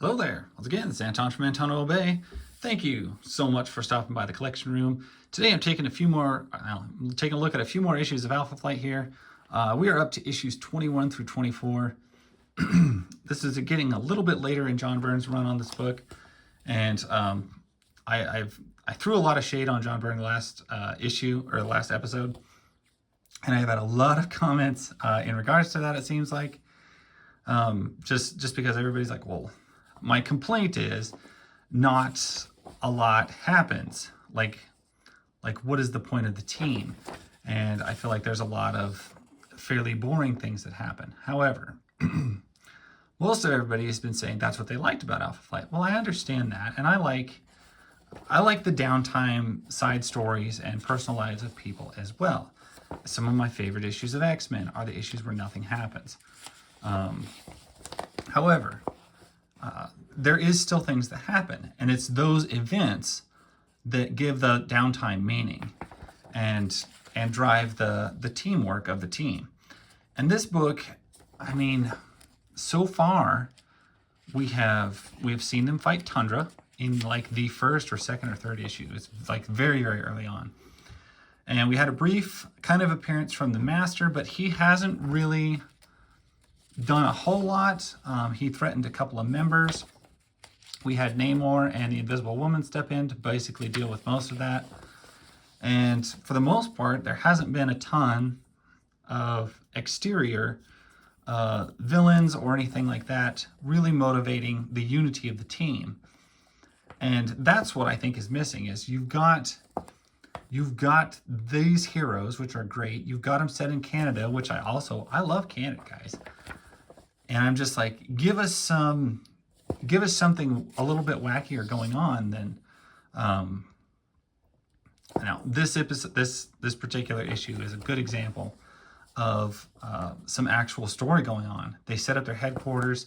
Hello there. Once again, it's Anton from Antonio Bay. Thank you so much for stopping by the collection room. Today I'm taking taking a look at a few more issues of Alpha Flight here. We are up to issues 21 through 24. This is getting a little bit later in John Byrne's run on this book, and I threw a lot of shade on John Byrne last last episode, and I've had a lot of comments in regards to that. It seems like just because everybody's like, well, my complaint is not a lot happens. Like what is the point of the team? And I feel like there's a lot of fairly boring things that happen. However, most of everybody has been saying that's what they liked about Alpha Flight. Well, I understand that, and I like the downtime side stories and personal lives of people as well. Some of my favorite issues of X-Men are the issues where nothing happens. However, there is still things that happen, and it's those events that give the downtime meaning and drive the teamwork of the team. And this book, I mean, so far we have seen them fight Tundra in like the first or second or third issue. It's like very, very early on. And we had a brief kind of appearance from the Master, but he hasn't really done a whole lot. He threatened a couple of members. We had Namor and the Invisible Woman step in to basically deal with most of that. And for the most part, there hasn't been a ton of exterior villains or anything like that really motivating the unity of the team. And that's what I think is missing, is you've got these heroes, which are great. You've got them set in Canada, which I love Canada, guys. And I'm just like, give us something a little bit wackier going on than now this particular issue is a good example of some actual story going on. They set up their headquarters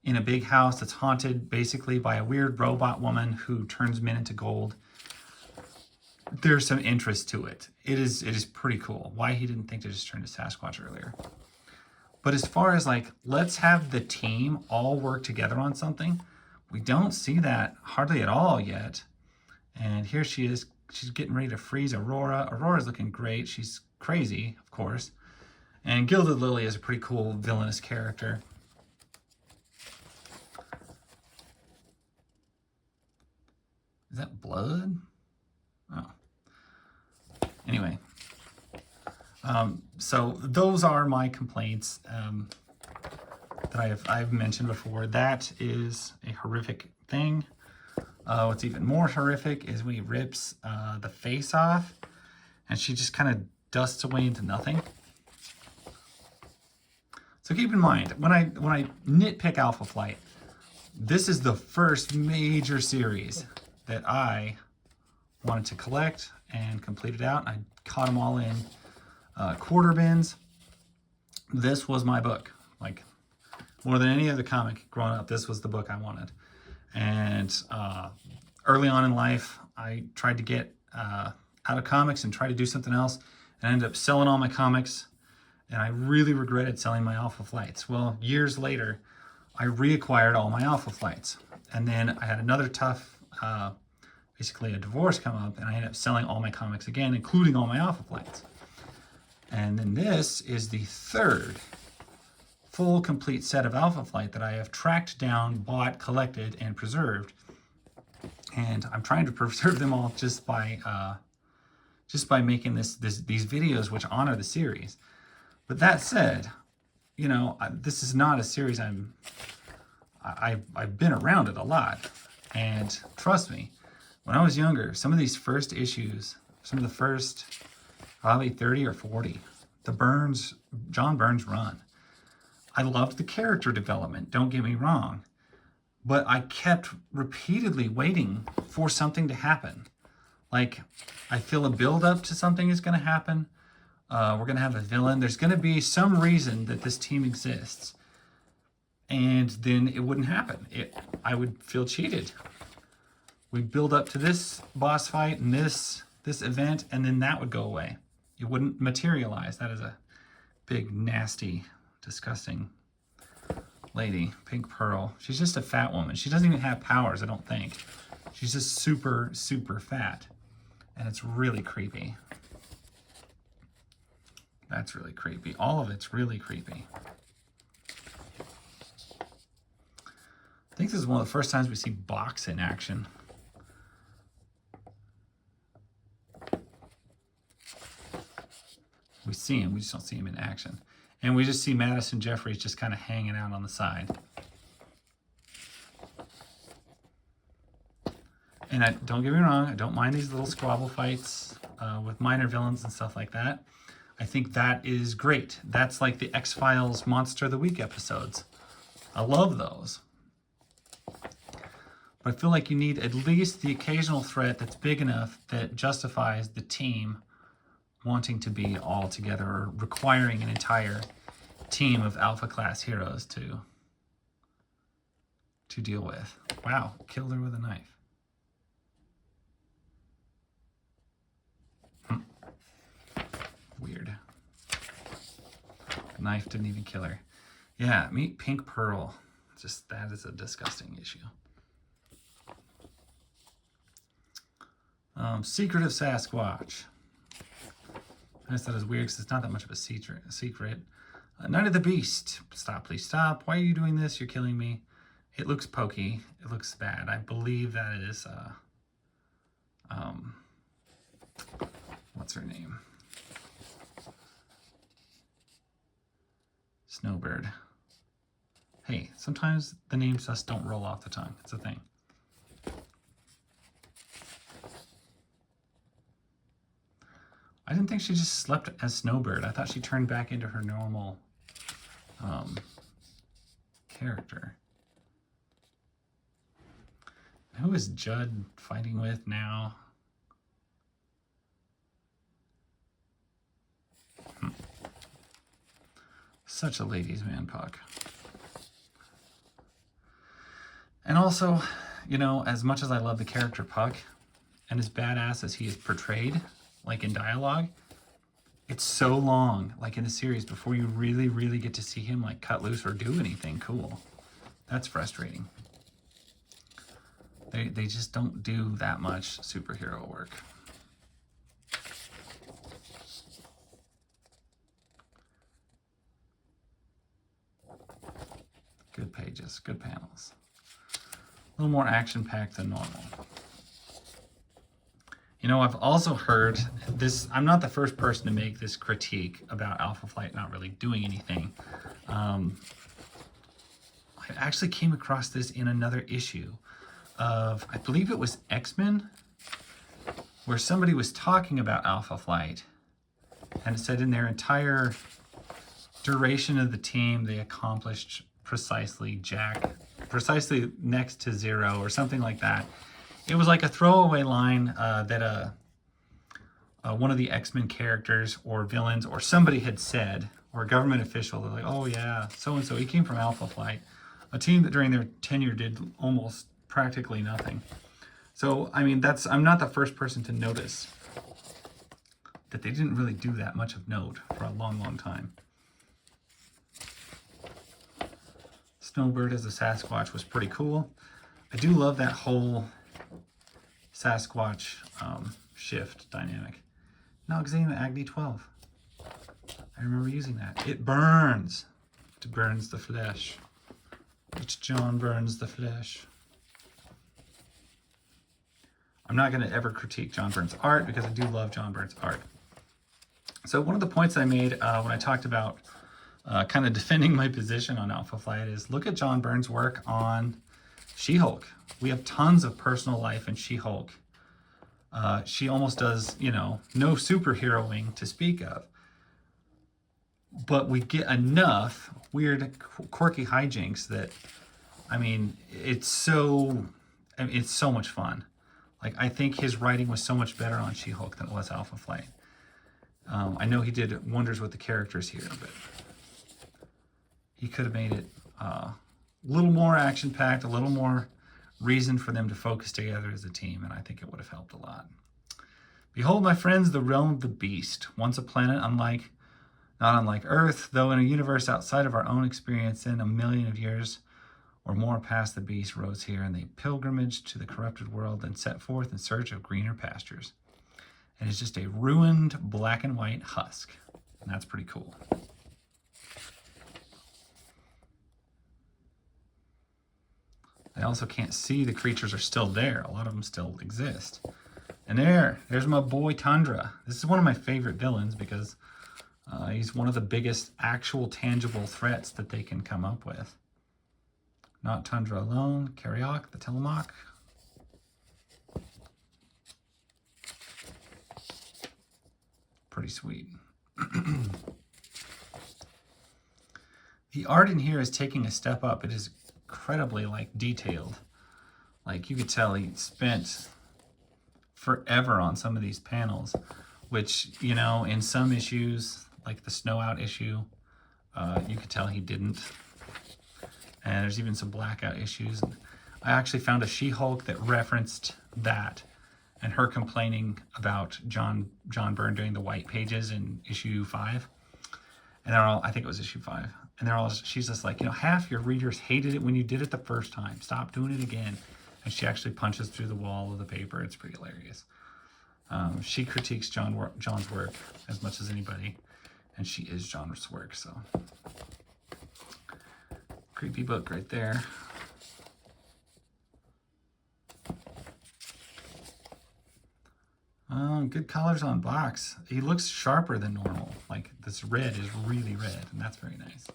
in a big house that's haunted basically by a weird robot woman who turns men into gold. There's some interest to it. It is pretty cool. Why he didn't think to just turn to Sasquatch earlier. But as far as like, let's have the team all work together on something, we don't see that hardly at all yet. And here she is. She's getting ready to freeze Aurora. Aurora's looking great. She's crazy, of course. And Gilded Lily is a pretty cool villainous character. Is that blood? Oh. Anyway. So those are my complaints that I've mentioned before. That is a horrific thing. What's even more horrific is when he rips the face off and she just kind of dusts away into nothing. So keep in mind, when I nitpick Alpha Flight, this is the first major series that I wanted to collect and complete it out. I caught them all in quarter bins. This was my book. Like, more than any other comic growing up, this was the book I wanted. And early on in life, I tried to get out of comics and try to do something else, and I ended up selling all my comics, and I really regretted selling my Alpha Flights. Well, years later, I reacquired all my Alpha Flights, and then I had another tough, basically a divorce come up, and I ended up selling all my comics again, including all my Alpha Flights. And then this is the third full complete set of Alpha Flight that I have tracked down, bought, collected, and preserved. And I'm trying to preserve them all just by making these videos which honor the series. But that said, you know, this is not a series I've been around it a lot. And trust me, when I was younger, some of these first issues, some of the first probably 30 or 40, John Byrne's run, I loved the character development, don't get me wrong, but I kept repeatedly waiting for something to happen. Like, I feel a build-up to something is going to happen. We're going to have a villain. There's going to be some reason that this team exists. And then it wouldn't happen. I would feel cheated. We'd build up to this boss fight and this event, and then that would go away. It wouldn't materialize. That is a big, nasty, disgusting lady, Pink Pearl. She's just a fat woman. She doesn't even have powers, I don't think. She's just super, super fat. And it's really creepy. That's really creepy. All of it's really creepy. I think this is one of the first times we see Box in action. We see him, we just don't see him in action. And we just see Madison Jeffries just kind of hanging out on the side. And don't get me wrong, I don't mind these little squabble fights with minor villains and stuff like that. I think that is great. That's like the X-Files Monster of the Week episodes. I love those. But I feel like you need at least the occasional threat that's big enough that justifies the team wanting to be all together or requiring an entire team of alpha class heroes to deal with. Wow, killed her with a knife. Weird. The knife didn't even kill her. Yeah, meet Pink Pearl. Just, that is a disgusting issue. Secret of Sasquatch. I just thought it was weird because it's not that much of a secret. Night of the Beast. Stop, please stop. Why are you doing this? You're killing me. It looks pokey. It looks bad. I believe that is, what's her name? Snowbird. Hey, sometimes the names just don't roll off the tongue. It's a thing. I didn't think she just slept as Snowbird. I thought she turned back into her normal character. Who is Judd fighting with now? Such a ladies' man, Puck. And also, you know, as much as I love the character Puck, and as badass as he is portrayed, like in dialogue, it's so long, like in the series, before you really, really get to see him like cut loose or do anything cool. That's frustrating. They just don't do that much superhero work. Good pages, good panels. A little more action-packed than normal. You know, I've also heard this, I'm not the first person to make this critique about Alpha Flight not really doing anything. I actually came across this in another issue of, I believe it was X-Men, where somebody was talking about Alpha Flight, and it said in their entire duration of the team, they accomplished precisely next to zero or something like that. It was like a throwaway line that one of the X-Men characters or villains or somebody had said, or a government official, they're like, oh yeah, so-and-so, he came from Alpha Flight, a team that during their tenure did almost practically nothing. So, I mean, I'm not the first person to notice that they didn't really do that much of note for a long, long time. Snowbird as a Sasquatch was pretty cool. I do love that whole Sasquatch shift dynamic. Noxema Agni 12. I remember using that. It burns. It burns the flesh. It's John burns the flesh. I'm not going to ever critique John Byrne's art because I do love John Byrne's art. So one of the points I made when I talked about kind of defending my position on Alpha Flight is look at John Byrne's work on She-Hulk. We have tons of personal life in She-Hulk. She almost does, you know, no superheroing to speak of. But we get enough weird, quirky hijinks that, I mean, it's so much fun. Like, I think his writing was so much better on She-Hulk than it was Alpha Flight. I know he did wonders with the characters here, but he could have made it a little more action-packed, a little more reason for them to focus together as a team, and I think it would have helped a lot. Behold, my friends, the realm of the beast. Once a planet unlike Not unlike Earth, though in a universe outside of our own experience, in a million of years or more past, the beast rose here, and they pilgrimaged to the corrupted world and set forth in search of greener pastures. And it's just a ruined black and white husk. And that's pretty cool. I also can't see the creatures are still there. A lot of them still exist. And there's my boy Tundra. This is one of my favorite villains because he's one of the biggest actual tangible threats that they can come up with. Not Tundra alone, Kariok, the Tillamook. Pretty sweet. The art in here is taking a step up. It is incredibly detailed. Like you could tell he spent forever on some of these panels, which, you know, in some issues, like the Snow Out issue, you could tell he didn't. And there's even some Blackout issues. I actually found a She-Hulk that referenced that and her complaining about John Byrne doing the white pages in issue 5. And they're all, I think it was issue 5. And they're all, she's just like, you know, half your readers hated it when you did it the first time. Stop doing it again. And she actually punches through the wall of the paper. It's pretty hilarious. She critiques John's work as much as anybody. And she is John's work, so. Creepy book right there. Good colors on box. He looks sharper than normal. Like this red is really red, and that's very nice.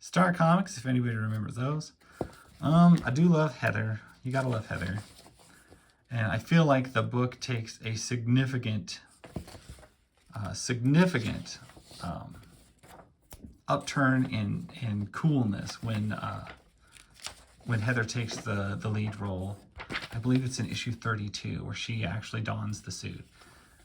Star Comics, if anybody remembers those. I do love Heather. You gotta love Heather. And I feel like the book takes a significant upturn in coolness when Heather takes the lead role. I believe it's in issue 32 where she actually dons the suit.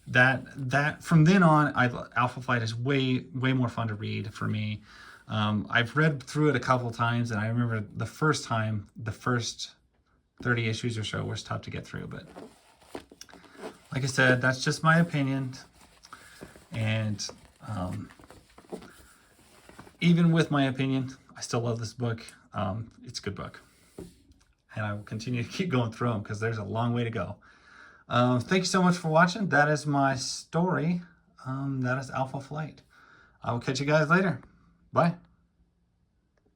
That from then on, Alpha Flight is way more fun to read for me. I've read through it a couple times, and I remember the first time, the first 30 issues or so was tough to get through. But like I said, that's just my opinion. And even with my opinion, I still love this book. It's a good book. And I will continue to keep going through them because there's a long way to go. Thank you so much for watching. That is my story. That is Alpha Flight. I will catch you guys later. Bye.